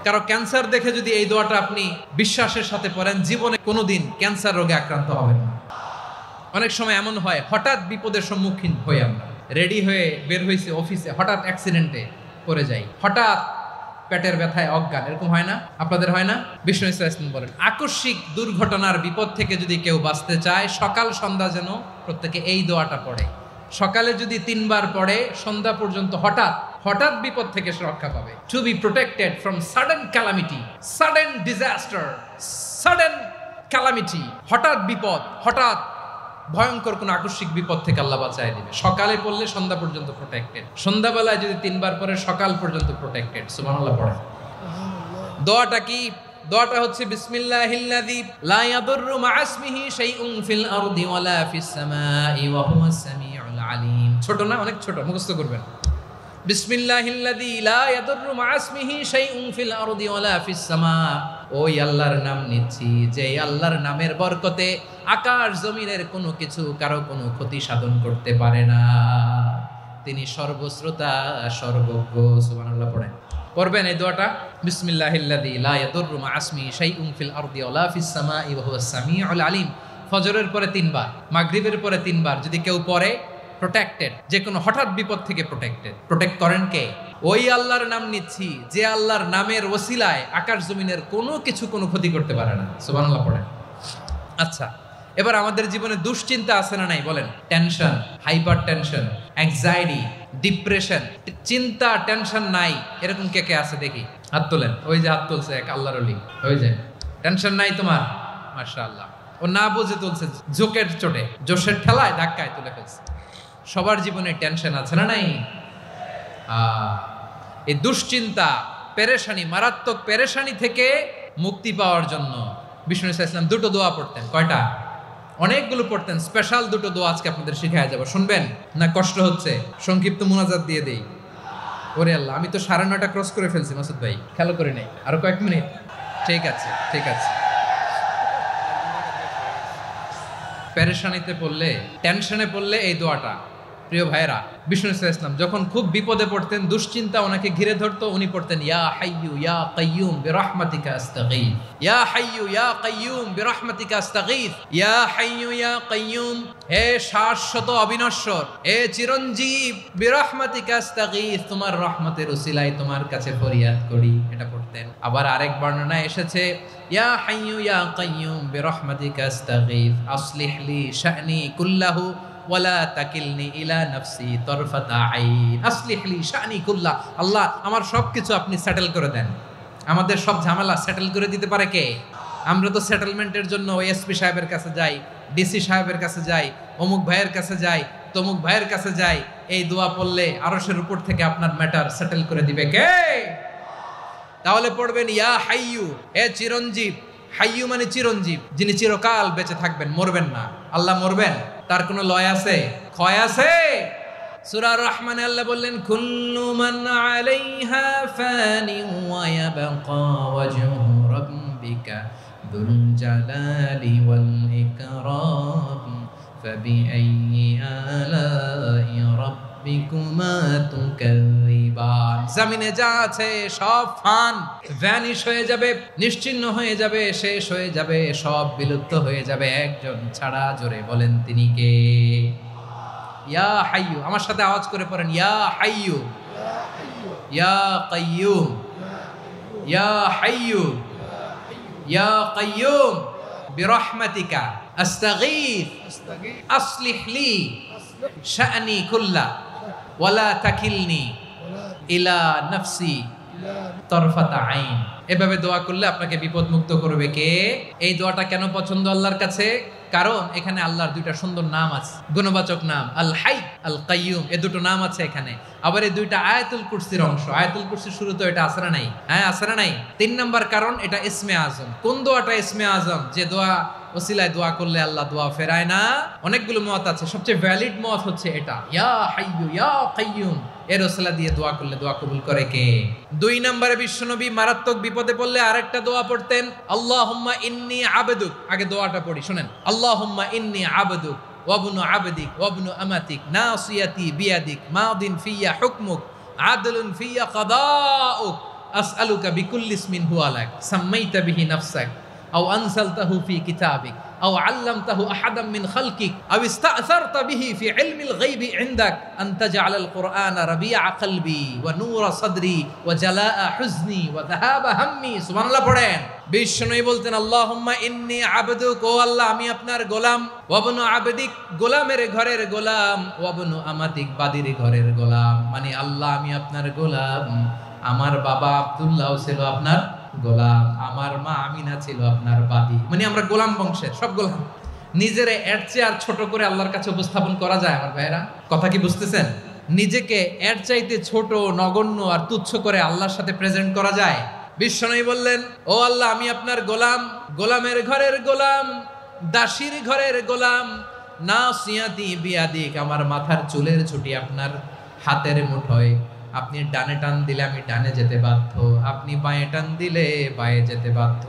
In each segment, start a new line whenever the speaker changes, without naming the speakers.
কারো ক্যান্সার দেখে যদি এই দোয়াটা আপনি বিশ্বাসের সাথে পড়েন, জীবনে কোনোদিন ক্যান্সার রোগে আক্রান্ত হবেন না। অনেক সময় এমন হয়, হঠাৎ বিপদের সম্মুখীন হই, আমরা রেডি হয়ে বের হয়েছি অফিসে, হঠাৎ অ্যাক্সিডেন্টে পড়ে যাই, হঠাৎ পেটের ব্যথায় অজ্ঞান, এরকম হয় না? আপনাদের হয় না? বিষ্ণু ইসলাম বলেন, আকস্মিক দুর্ঘটনার বিপদ থেকে যদি কেউ বাঁচতে চায়, সকাল সন্ধ্যা যেন প্রত্যেকে এই দোয়াটা পড়ে। সকালে যদি 3 বার পড়ে, সন্ধ্যা পর্যন্ত হঠাৎ বিপদ থেকে সে রক্ষা পাবে। To be protected from sudden calamity, sudden disaster, sudden calamity, হঠাৎ বিপদ, হঠাৎ ভয়ঙ্কর কোন আকস্মিক বিপদ থেকে আল্লাহ বাঁচায় দিবে। সকালে পড়লে সন্ধ্যা পর্যন্ত প্রোটেক্টেড, সন্ধ্যাবেলায় যদি 3 বার পরে সকাল পর্যন্ত প্রোটেক্টেড। সুবহানাল্লাহ পড়ে। দোয়াটা কি? দোয়াটা হচ্ছে বিসমিল্লাহিল্লাযী লা ইয়াদুররু মা'a ইসমিহি শাইউন ফিল আরদি ওয়ালা ফিস সামাই ওয়া হুয়াস সামিউল আলিম। ছোট না? অনেক ছোট, মুখস্থ করবেন। বিসমিল্লাহিল্লাযী লা ইয়াদুররু মা'a ইসমিহি শাইউন ফিল আরদি ওয়ালা ফিস সামা। ওই আল্লাহর নাম নিচ্ছি, যে আল্লাহর নামের বরকতে আকাশ জমিনের কোনো কিছু কারো কোনো ক্ষতি সাধন করতে পারে না। তিনি সর্বশ্রোতা, সর্বজ্ঞ। সুবহানাল্লাহ পড়েন। পড়বেন এই দোয়াটা, বিসমিল্লাহিল্লাযী লা ইয়াদুররু মা'a ইসমিহি শাইউন ফিল আরদি ওয়ালা ফিস সামাই ওয়া হুয়াস সামিউল আলিম। ফজরের পরে 3 বার, মাগরিবের পরে 3 বার যদি কেউ পড়ে, প্রোটেক্টেড, যে কোনো হঠাৎ বিপদ থেকে প্রোটেক্টেড। প্রোটেক্ট করেন কে? ওই আল্লাহর নাম নিচ্ছি, যে আল্লাহর নামের ওসিলায় আকাশ জমিনের কোনো কিছু কোনো ক্ষতি করতে পারে না। সুবহানাল্লাহ পড়েন। আচ্ছা, এবার আমাদের জীবনে দুশ্চিন্তা আছে না নাই বলেন? Tension, hyper tension, anxiety, depression, চিন্তা, টেনশন নাই, এরকম কে কে আছে দেখি? হাত তোলেন। ওই যে হাত তুলছে এক আল্লাহর ওলি, ওই যে। টেনশন নাই তোমার? মাশাআল্লাহ। ও না বুঝে তুলছে, জোকের চোটে, জোশের ঠেলায়, ধাক্কায় তুলে ফেলছে। সবার জীবনে টেনশন আছে না নাই? এই দুশ্চিন্তা, পেরেশানি, মারাত্মক পেরেশানি থেকে মুক্তি পাওয়ার জন্য বিষ্ণু ইসলাম 2টো দোয়া পড়তেন। কয়টা? অনেকগুলো পড়তেন। স্পেশাল 2টো দোয়া আজকে আপনাদের শিখায় যাব, শুনবেন না? কষ্ট হচ্ছে? সংক্ষিপ্ত মুনাজাত দিয়ে দেই। ওরে আল্লাহ, আমি তো 9:30 ক্রস করে ফেলছি মাসুদ ভাই, খেয়াল করি নাই। আরো কয়েক মিনিট? ঠিক আছে, ঠিক আছে। পেরেশানিতে পড়লে, টেনশনে পড়লে এই দোয়াটা, প্রিয় ভাইরা, বিষ্ণু ইসলাম যখন খুব বিপদে পড়তেন, দুশ্চিন্তা ওনাকে ঘিরে ধরতো, উনি পড়তেন ইয়া হাইয়ু ইয়া কাইয়ুম বিরহমাতিকা আস্তাগীথ, ইয়া হাইয়ু ইয়া কাইয়ুম বিরহমাতিকা আস্তাগীথ, ইয়া হাইয়ু ইয়া কাইয়ুম, হে শাশ্বত অবিনশ্বর, হে চিরঞ্জীব, বিরহমাতিকা আস্তাগীথ, তোমার রহমতের উসিলায় তোমার কাছে ফরিয়াদ করি। এটা পড়তেন। আবার আরেক বর্ণনায় এসেছে ইয়া হাইয়ু ইয়া কাইয়ুম বিরহমাতিকা আস্তাগীথ আসলিহ লি শা'নি কুল্লাহু ওয়ালা তাকিলনি ইলা নাফসি তরফাতা আইন। আসলিহ লি শা'নি কুল্লাহ, আল্লাহ আমার সবকিছু আপনি সেটেল করে দেন। আমাদের সব ঝামেলা সেটেল করে দিতে পারে কে? আমরা তো সেটেলমেন্টের জন্য এসপি সাহেবের কাছে যাই, ডিসি সাহেবের কাছে যাই, অমুক ভাইয়ের কাছে যাই, তমুক ভাইয়ের কাছে যাই। এই দোয়া পড়লে আরশের উপর থেকে আপনার ম্যাটার সেটেল করে দিবে কে? তাহলে পড়বেন ইয়া হাইয়ু, হে চিরঞ্জীব। হাইয়ু মানে চিরঞ্জীব, যিনি চিরকাল বেঁচে থাকবেন, মরবেন না। আল্লাহ মরবেন? তার কোনো লয় আছে? ক্ষয় আছে? সূরা আর-রহমানে আল্লাহ বললেন কুল্লু মান আলাইহা ফানি ওয়া ইয়াবকা ওয়াজহু রাব্বিকা যুল জালালি ওয়াল ইকরাম ফাবিআইয়ি আলাই রাব্বিকুমা তুকাযিবান। জমিনে যা আছে সব ফান, ভ্যানিশ হয়ে যাবে, নিশ্চিহ্ন হয়ে যাবে, শেষ হয়ে যাবে, সব বিলুপ্ত হয়ে যাবে, একজন ছাড়া। জোরে বলেন তিনি কে? ইয়া হাইয়ু। আমার সাথে আওয়াজ করে পড়েন ইয়া হাইয়ু ইয়া কাইয়ুম ইয়া হাইয়ু ইয়া কাইয়ুম বিরহমাতিকা আস্তাগীথ আসলিহ লি শা'নি কুল্লাহ ওয়ালা তাকিলনি ইলা নাফসি তরফাতা আইন। এভাবে দোয়া করলে আপনাকে বিপদ মুক্ত করবে কে? এই দোয়াটা কেন পছন্দ আল্লাহর কাছে? কারণ এখানে আল্লাহর 2টা সুন্দর নাম আছে, গুণবাচক নাম, আল হাই, আল কাইয়ুম। এই 2টো নাম আছে এখানে। আবার এই 2টা আয়াতুল কুরসির অংশ। আয়াতুল কুরসির শুরুতে এটা আছে না নাই? হ্যাঁ, আছে না নাই? 3 নাম্বার কারণ এটা ইসমে আজম। কোন দোয়াটা ইসমে আজম? যে দোয়া ওসিলায় দোয়া করলে আল্লাহ দোয়া ফেরায় না। অনেকগুলো মত আছে, সবচেয়ে ভ্যালিড মত হচ্ছে এটা, ইয়া হাইয়ু ইয়া কাইয়ুম। এর ওসিলা দিয়ে দোয়া করলে দোয়া কবুল করে কে? 2 নম্বরে বিশ্বনবী মারাত্মক বিপদে পড়লে আরেকটা দোয়া পড়তেন, আল্লাহুম্মা ইন্নী আবদুক। আগে দোয়াটা পড়ি, শুনেন। আল্লাহুম্মা ইন্নী আবদুক ওয়াবনু আবদিক ওয়াবনু আমাতিক নাসিয়াতি বিয়াদিক মাদিন ফিয়া হুকমুক আদলুন ফিয়া কাদাউক আসআলুকা বিকুল্লি ইসমিন হুয়া লাক সাম্মাইতা বিহি নাফসাক আও আনসালতাহু ফি কিতাবিক আও আল্লামতাহু আহাদাম মিন খালকিক আও ইস্তাআসারতা বিহি ফি ইলমিল গায়বি ইনদাক আন তাজআলাল কুরআনা রাবিআ কলবি ওয়া নূরা সাদরি ওয়া জালাআ হুজনি ওয়া যাহাবা হাম্মি। সুবহানাল্লাহ পড়েন। বিষ্ণুই বলতেন আল্লাহুম্মা ইন্নী আবদুক, ও আল্লাহ আমি আপনার গোলাম, ওয়াবনু আবদিক গোলামের ঘরের গোলাম, ওয়াবনু আমাতিক বাদির ঘরের গোলাম। মানে আল্লাহ আমি আপনার গোলাম, আমার বাবা আব্দুল্লাহ ছিল আপনার গোলাম, আমার মা আমিনা ছিল আপনার বাদী। মানে আমরা গোলাম বংশের সব গোলাম। নিজের এর চেয়ে আর ছোট করে আল্লাহর কাছে উপস্থাপন করা যায় আমার ভাইয়েরা? কথা কি বুঝতেছেন? নিজেকে এর চাইতে ছোট, নগণ্য আর তুচ্ছ করে আল্লাহর সাথে প্রেজেন্ট করা যায়? বিশ্বনবী বললেন, ও আল্লাহ আমি আপনার গোলাম, গোলামের ঘরের গোলাম, দাসীর ঘরের গোলাম। নাসিয়াতি বিয়াদিক, আমার মাথার চুলের ছুটি আপনার হাতের মুঠোয়। আপনি ডানে টান দিলে আমি ডানে যেতে বাধ্য, আপনি বাঁয়ে টান দিলে বাঁয়ে যেতে বাধ্য।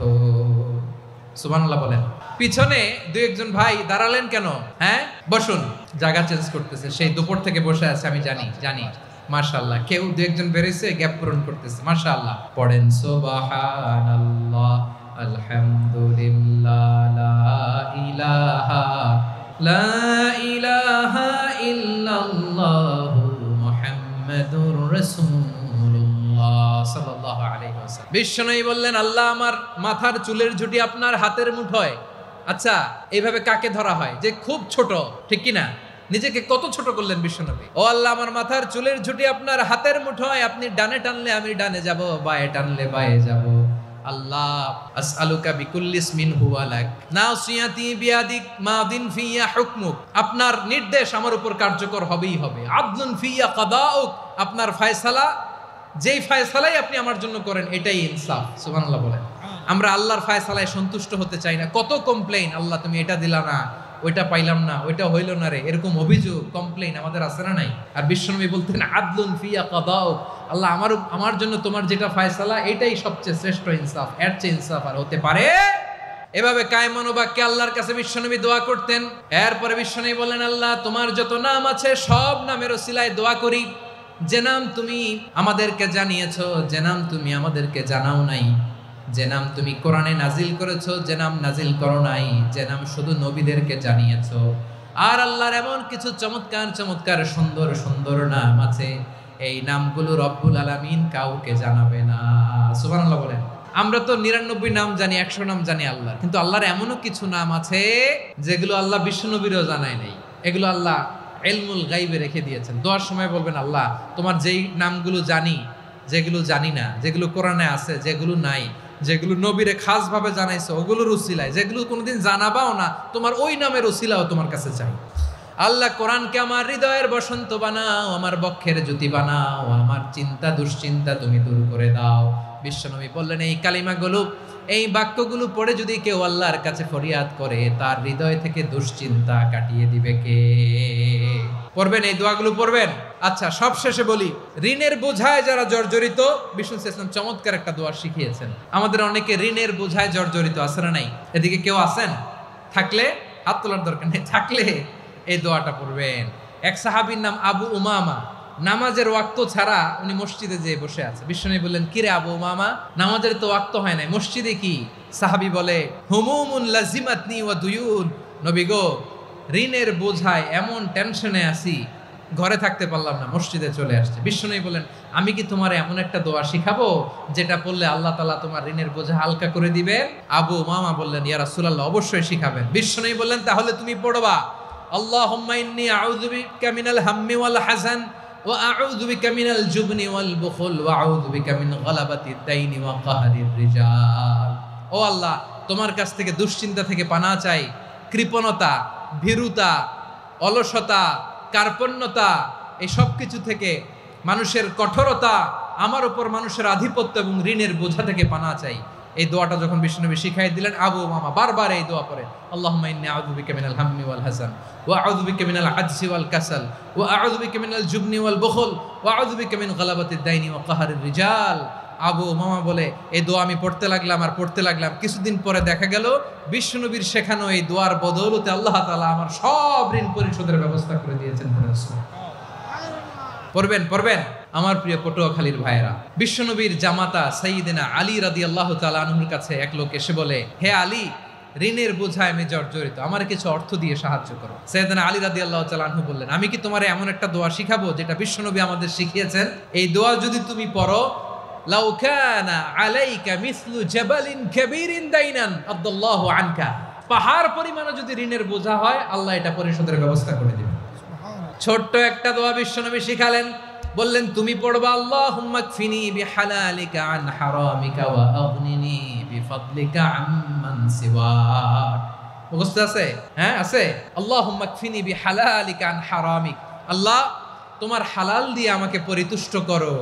সুবহানাল্লাহ বলেন। পিছনে দুই একজন ভাই দাঁড়ালেন কেন? হ্যাঁ বসুন, জায়গা চেঞ্জ করতেছে, সেই দুপুর থেকে বসে আছে আমি জানি। মাশাআল্লাহ, কেউ দুই একজন বেরিয়েছে, গ্যাপ পূরণ করতেছে। মাশাআল্লাহ পড়েন সুবহানাল্লাহ আলহামদুলিল্লাহ লা ইলাহা ইল্লাল্লাহ মুহাম্মাদুর রাসূলুল্লাহ সাল্লাল্লাহু আলাইহি ওয়াসাল্লাম। বিশ্বনবী বললেন, আল্লাহ আমার মাথার চুলের ঝুঁটি আপনার হাতের মুঠোয়। আচ্ছা, এইভাবে কাকে ধরা হয়? যে খুব ছোট, ঠিক কি না? নিজেকে কত ছোট করলেন বিশ্বনবী। ও আল্লাহ আমার মাথার চুলের ঝুঁটি আপনার হাতের মুঠোয়, আপনি ডানে টানলে আমি ডানে যাব, বাঁয়ে টানলে বাঁয়ে যাব। আল্লাহ আসআলুকা বিকুল্লি ইসমিন হুয়া লাক নাসিয়াতি বিয়াদিক মাদিন ফিয়া হুকমুক, আপনার নির্দেশ আমার উপর কার্যকর হবেই হবে। আদলুন ফিয়া কাদাউক, আপনার ফয়সালা, যেই ফয়সালাই আপনি আমার জন্য করেন এটাই ইনসাফ। সুবহানাল্লাহ বলেন। আমরা আল্লাহর ফয়সালায় সন্তুষ্ট হতে চাই না। কত কমপ্লেইন, আল্লাহ তুমি এটা দিলা না, ওইটা পাইলাম না, ওইটা হইল না রে, এরকম অভিযোগ কমপ্লেইন আমাদের আছে না নাই? আর বিশ্বনবী বলতেন আদলুন ফিয়া কাদাউক, আল্লাহ আমার জন্য তোমার যেটা ফয়সালা এটাই সবচেয়ে শ্রেষ্ঠ ইনসাফ, এর চেয়ে ইনসাফ আর হতে পারে? এভাবে কায়মান বাক্যে আল্লাহর কাছে বিশ্বনবী দোয়া করতেন। এরপরে বিশ্বনবী বললেন, আল্লাহ তোমার যত নাম আছে সব নামের ওসিলায় দোয়া করি, যে নাম তুমি আমাদেরকে জানিয়েছো, যে নাম তুমি আমাদেরকে জানাও নাই, যে নাম তুমি কোরআনে নাজিল করেছো, যে নাম নাজিল করো নাই, যে নাম শুধু নবীদেরকে জানিয়েছো। আর আল্লাহর এমন কিছু চমৎকার চমৎকার সুন্দর সুন্দর নাম আছে, এই নামগুলো রব্বুল আলামিন কাউকে জানাবে না। সুবহানাল্লাহ বলেন। আমরা তো 99 নাম জানি, 100 নাম জানি আল্লাহর, কিন্তু আল্লাহর এমনও কিছু নাম আছে যেগুলো আল্লাহ বিশ্বনবীরও জানায় নাই। এগুলো আল্লাহ ইলমুল গায়বে রেখে দিয়েছেন। দোয়ার সময় বলবেন, আল্লাহ তোমার যেই নামগুলো জানি, যেগুলো জানি না, যেগুলো কোরআনে আছে, যেগুলো নাই, যেগুলো নবীরে খাস ভাবে জানাইছো ওগুলোর উসিলায়, যেগুলো কোনোদিন জানাবাও না তোমার ওই নামের উসিলাও তোমার কাছে চাই। আল্লাহ কোরআনকে আমার হৃদয়ের বসন্ত বানাও, আমার বক্ষের জ্যোতি বানাও, আমার চিন্তা দুশ্চিন্তা তুমি দূর করে দাও। বিশ্বনবী বললেন, এই কালিমাগুলো, এই বাক্যগুলো পড়ে যদি কেউ আল্লাহর কাছে ফরিয়াদ করে, তার হৃদয় থেকে দুশ্চিন্তা কাটিয়ে দিবে কে? পড়বেন, এই দোয়াগুলো পড়বেন। আচ্ছা, সব শেষে বলি, ঋণের বোঝায় যারা জর্জরিত, বিষ্ণু ইসলাম চমৎকার একটা দোয়া শিখিয়েছেন। আমাদের অনেকে ঋণের বোঝায় জর্জরিত, আছে না নাই? এদিকে কেউ আছেন? থাকলে হাত তোলার দরকার নেই, থাকলে এই দোয়াটা পড়বেন। এক সাহাবীর নাম আবু উমামা, নামাজের ওয়াক্ত ছাড়া উনি মসজিদে যেয়ে বসে আছে। বিশ্বনবী বললেন, কিরে আবু উমামা, নামাজের তো ওয়াক্ত হয় নাই, মসজিদে কি? সাহাবী বলে, হুমুমুন লাজিমাতনি ওয়া দুয়ুন, নবী গো ঋণের বোঝায় এমন টেনশনে আছি, ঘরে থাকতে পারলাম না, মসজিদে চলে আসছে। বিশ্বনবী বলেন, আমি কি তোমার এমন একটা দোয়া শিখাবো যেটা পড়লে আল্লাহ তাআলা তোমার ঋণের বোঝা হালকা করে দিবেন? আবু উমামা বললেন, ইয়া রাসূলুল্লাহ অবশ্যই শিখাবেন। বিশ্বনবী বললেন, তাহলে তুমি পড়বা, আল্লাহুম্মা ইন্নী আউযু বিকা মিনাল হাম্মি ওয়াল হাযান ওয়া আউযু বিকা মিনাল জুবনি ওয়াল বুখল ওয়া আউযু বিকা মিন গালাবাতিদ দাইনি ওয়া কাহরির রিজাল। ও আল্লাহ, তোমার কাছ থেকে দুশ্চিন্তা থেকে পানাহ চাই, কৃপণতা, ভীরুতা, অলসতা, কার্পণ্যতা, এই সব কিছু থেকে, মানুষের কঠোরতা, আমার উপর মানুষের আধিপত্য এবং ঋণের বোঝা থেকে পানাহ চাই। এই দোয়াটা যখন বিশ্বনবী শিখাই দিলেন, আবু উমামা বারবার এই দোয়া পড়ে, আল্লাহুম্মা ইন্নী আউযু বিকা মিনাল হাম্মি ওয়াল হাযান ওয়া আউযু বিকা মিনাল আজজি ওয়াল কাসাল ওয়া আউযু বিকা মিনাল জুবনি ওয়াল বুখল ওয়া আউযু বিকা মিন গালাবাতিদ দাইনি ওয়া কাহরির রিজাল। আবু উমামা বলে, এই দোয়া আমি পড়তে লাগলাম। কিছুদিন পরে দেখা গেল বিশ্বনবীর শেখানো এই দোয়ার বদৌলতে আল্লাহ তাআলা আমার সব ঋণ পরিশোধের ব্যবস্থা করে দিয়েছেন। পড়বেন পড়বেন। আমার প্রিয় পটুয়াখালীর ভাইয়েরা, বিশ্বনবীর জামাতা সাইয়্যিদিনা আলী রাদিয়াল্লাহু তাআলা আনহুর কাছে এক লোক এসে বলে, হে আলী, ঋণের বোঝায় আমি জর্জরিত, আমার কিছু অর্থ দিয়ে সাহায্য করো। সাইয়্যিদিনা আলী রাদিয়াল্লাহু তাআলা আনহু বললেন, আমি কি তোমারে এমন একটা দোয়া শিখাবো যেটা বিশ্বনবী আমাদের শিখিয়েছেন? এই দোয়া যদি তুমি পড়ো, লাউ কানা আলাইকা মিসলু জাবালিন কাবীরিন দাইনান আদাল্লাহু আনকা, পাহাড় পরিমাণে যদি ঋণের বোঝা হয়, আল্লাহ এটা পরিশোধের ব্যবস্থা করে দিবেন। ছোট্ট একটা দোয়া বিশ্বনবী শিখালেন, বললেন তুমি পড়বা, আল্লাহুম্মা কফিনি বিহালালিকা আন হারামিকা ওয়া আগনিনি বিফাদলিকা আম্মান সিওয়াক। মুখস্থ আছে? হ্যাঁ আছে। আল্লাহুম্মা কফিনি বিহালালিকা আন হারামিক, আল্লাহ তোমার হালাল দিয়ে আমাকে পরিতুষ্ট করো,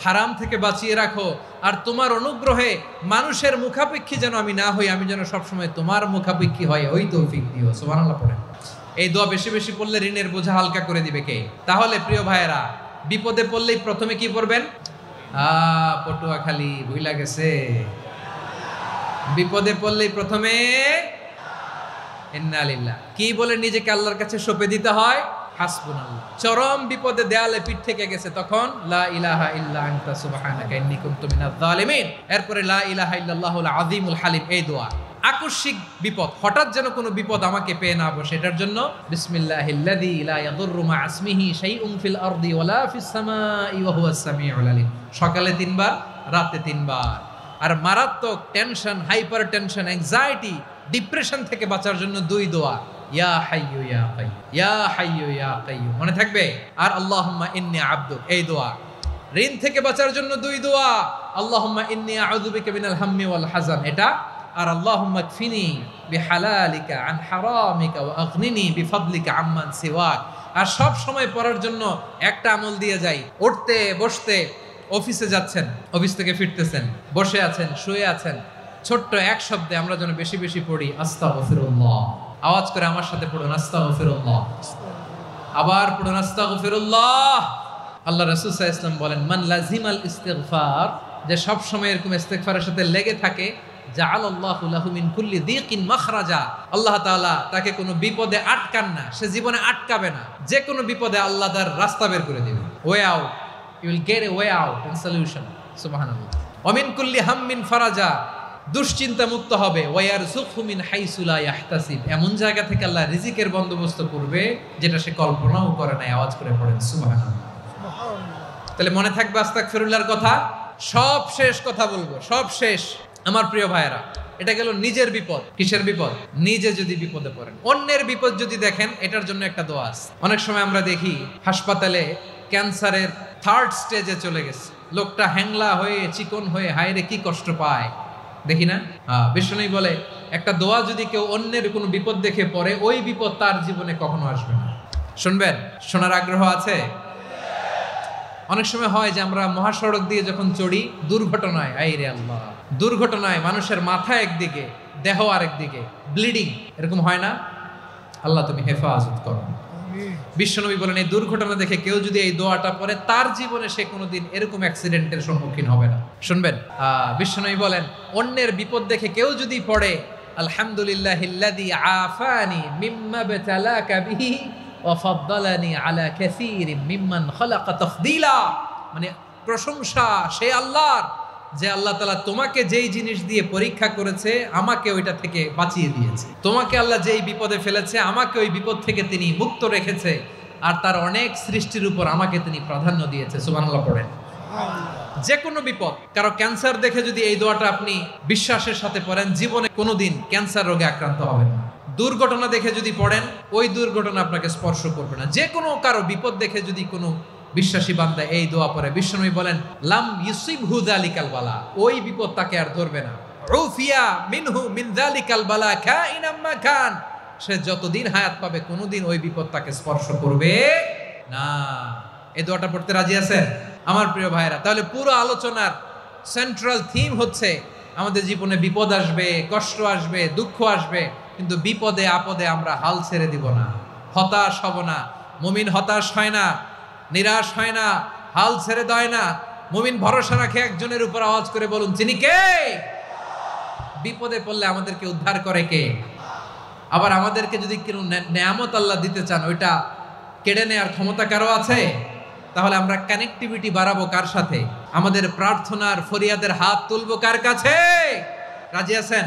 হারাম থেকে বাঁচিয়ে রাখো, আর তোমার অনুগ্রহে মানুষের মুখাপেক্ষী যেন আমি না হই, আমি যেন সবসময় তোমার মুখাপেক্ষী হয়, ওই তৌফিক দিও। সুবহানাল্লাহ পড়েন। এই দোয়া বেশি বেশি পড়লে ঋণের বোঝা হালকা করে দিবে কে? তাহলে প্রিয় ভাইয়েরা, বিপদে পড়লেই প্রথমে কি পড়বেন? পটুয়াখালী ভুইলা গেছে। বিপদে পড়লেই প্রথমে ইন্না লিল্লাহ কি বলে নিজেকে আল্লাহর কাছে সঁপে দিতে হয়? হাসবুনাল্লাহ। চরম বিপদে দেয়ালে পিঠ থেকে গেছে, তখন লা ইলাহা ইল্লা আনতা সুবহানাকা ইন্নী কুনতু মিনাজ জালিমিন। এরপরে লা ইলাহা ইল্লাল্লাহুল আযীমুল হালিম। এই দোয়া আকস্মিক বিপদ, হঠাৎ যেন কোনো বিপদ আমাকে পেয়ে না বসে, এটার জন্য বিসমিল্লাহিল্লাযী লা ইয়াদুররু মা ইসমিহি শাইউন ফিল আরদি ওয়ালা ফিস সামাই ওয়া হুয়াস সামিউল আলিম। সকালে 3 বার, রাতে 3 বার। আর মারাত্মক tension, hyper tension, anxiety, depression থেকে বাঁচার জন্য 2 দোয়া, ইয়া হাইয়্যু ইয়া কাইয়্যুম, ইয়া হাইয়্যু ইয়া কাইয়্যুম, মনে থাকবে? আর আল্লাহুম্মা ইন্নী আবদুক, এই দোয়া। ঋণ থেকে বাঁচার জন্য 2 দোয়া, আল্লাহুম্মা ইন্নী আউযু বিকা মিনাল হাম্মি ওয়াল হাযান, এটা। আর আল্লাহুম্মা কফিনি বিহালালিকা আন হারামিকা ওয়া আগনিনি বিফাদলিকা আম্মান সিওয়াক। আর সব সময় পড়ার জন্য একটা আমল দিয়ে যাই, উঠতে বসতে, অফিসে যাচ্ছেন, অফিস থেকে ফিরতেছেন, বসে আছেন, শুয়ে আছেন, ছোট্ট এক শব্দে আমরা যেন বেশি বেশি পড়ি আস্তাগফিরুল্লাহ। আওয়াজ করে আমার সাথে পড়ুন আস্তাগফিরুল্লাহ, আবার পড়ুন আস্তাগফিরুল্লাহ। আল্লাহ রাসূল সাল্লাল্লাহু আলাইহি ওয়াসাল্লাম বলেন, মান লাজিমাল ইস্তিগফার, যে সব সময় এরকম ইস্তিগফারের সাথে লেগে থাকে, জাআলাল্লাহু লাহু মিন কুল্লি যিকিন মাখরাজা, আল্লাহ তাআলা তাকে কোনো বিপদে আটকান না, সে জীবনে আটকাবে না, যে কোনো বিপদে আল্লাহ তার রাস্তা বের করে দিবেন। Way out, you will get a way out and solution. সুবহানাল্লাহ। ওয়া মিন কুল্লি হাম্মিন ফারাজা, দুশ্চিন্তা মুক্ত হবে। ওয়া ইয়ারযুকহু মিন হাইসু লা ইয়াহতাসিব, এমন জায়গা থেকে আল্লাহ রিজিকের বন্দোবস্ত করবে যেটা সে কল্পনাও করে নাই। আওয়াজ করে পড়েন সুবহানাল্লাহ। তাহলে মনে থাকবে আস্তাগফিরুল্লাহর কথা। সব শেষ কথা বলবো, সব শেষ। আমার প্রিয় ভাইয়েরা, এটা গেল নিজের বিপদ। কিসের বিপদ? নিজে যদি বিপদে পড়েন। অন্যের বিপদ যদি দেখেন, এটার জন্য একটা দোয়া আছে। অনেক সময় আমরা দেখি হাসপাতালে ক্যান্সারের 3rd স্টেজে চলে গেছে, লোকটা হ্যাংলা হয়ে, চিকন হয়ে, হায়রে কি কষ্ট পায়, দেখি না? বিষ্ণুই বলে, একটা দোয়া যদি কেউ অন্যের কোনো বিপদ দেখে পড়ে, ওই বিপদ তার জীবনে কখনো আসবে না। শুনবেন? শোনার আগ্রহ আছে? অনেক সময় হয় যে আমরা মহাসড়ক দিয়ে যখন চড়ি, দুর্ঘটনায়, আইরে আল্লাহ, দুর্ঘটনায় মানুষের মাথা একদিকে, দেহ আরেকদিকে, ব্লিডিং, এরকম হয় না? আল্লাহ তুমি হেফাজত করো। বিশ্বনবী বলেন, এই দুর্ঘটনা দেখে কেউ যদি এই দোয়াটা পড়ে, তার জীবনে সে কোনোদিন এরকম অ্যাক্সিডেন্টের সম্মুখীন হবে না। শুনবেন? বিশ্বনবী বলেন, অন্যের বিপদ দেখে কেউ যদি পড়ে, আলহামদুলিল্লাহিল্লাযী আফানি মিম্মা বতালাকা বিহি ওয়া ফাদ্দালানি আলা কাসীরিম মিম্মান খালাকা তাফদীলা, মানে প্রশংসা সে আল্লাহর, যে আল্লাহ তাআলা তোমাকে যেই জিনিস দিয়ে পরীক্ষা করেছে, আমাকে ওইটা থেকে বাঁচিয়ে দিয়েছে। তোমাকে আল্লাহ যেই বিপদে ফেলেছে, আমাকে ওই বিপদ থেকে তিনি মুক্ত রেখেছে, আর তার অনেক সৃষ্টির উপর আমাকে তিনি প্রাধান্য দিয়েছে। সুবহানাল্লাহ পড়েন। যে কোনো বিপদ, কারো ক্যান্সার দেখে যদি এই দোয়াটা আপনি বিশ্বাসের সাথে পড়েন, জীবনে কোনোদিন ক্যান্সার রোগে আক্রান্ত হবেন না। দুর্ঘটনা দেখে যদি পড়েন, ওই দুর্ঘটনা আপনাকে স্পর্শ করবে না। যে কোনো কারো বিপদ দেখে যদি কোনো বিশ্বাসী বান্দা এই দোয়া পড়ে, বিশ্বনবী বলেন, লাম ইউসিবহু যালিকাল বালা, ওই বিপদ তাকে আর ধরবে না। উফিয়া মিনহু মিন যালিকাল বালা কাইনাম মা কান, সে যতদিন হায়াত পাবে কোনোদিন ওই বিপদ তাকে স্পর্শ করবে না। এই দোয়াটা পড়তে রাজি আছেন আমার প্রিয় ভাইরা? তাহলে পুরো আলোচনার সেন্ট্রাল থিম হচ্ছে, আমাদের জীবনে বিপদ আসবে, কষ্ট আসবে, দুঃখ আসবে, কিন্তু বিপদে আপদে আমরা হাল ছেড়ে দিব না, হতাশ হব না। মুমিন হতাশ হয় না, নিরাশ হয় না, হাল ছেড়ে দেয় না। মুমিন ভরসা রাখে একজনের উপর। আওয়াজ করে বলুন, তিনি কে? বিপদে পড়লে আমাদেরকে উদ্ধার করে কে? আবার আমাদেরকে যদি কোনো নেয়ামত আল্লাহ দিতে চান, ওইটা কেড়ে নেওয়ার ক্ষমতা কারো আছে? তাহলে আমরা কানেক্টিভিটি বাড়াবো কার সাথে? আমাদের প্রার্থনার ফরিয়াদের হাত তুলবো কার কাছে? রাজি আছেন?